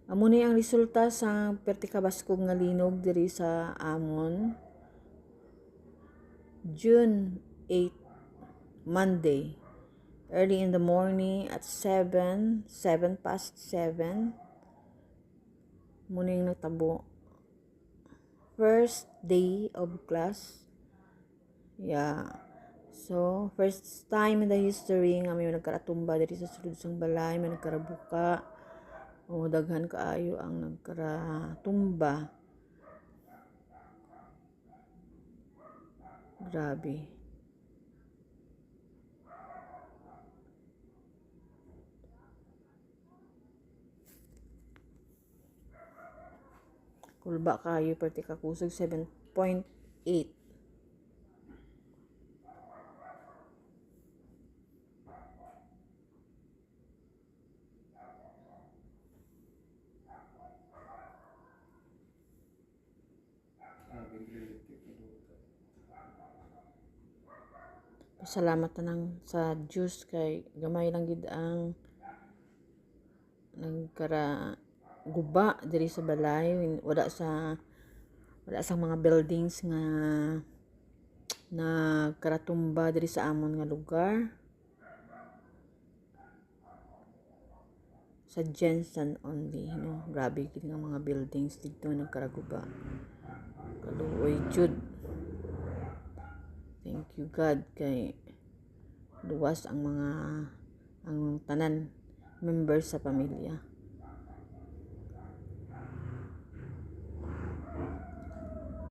Amo ni ang resulta sa pertikabaskog nga linog diri sa amon. June 8, Monday. Early in the morning at 7 past 7. Muning natabo. First day of class. Yeah. So, first time in the history nga may nagkaratumba diri sa sulod sang balay, may nagkarabuka. O daghan kaayo ang nagkaratumba. Grabe. Kulba kayo perti kakusog 7.8. Salamat na nang sa Diyos kay gamay lang gid ang nagkara guba diri sa balay, wala sa mga buildings nga nagkaratumba diri sa amon nga lugar. Sa Jensen only, no? Grabe gid nga mga buildings dito nagkaraguba. Kaluoy jud. Thank you God kay luwas ang tanan members sa pamilya.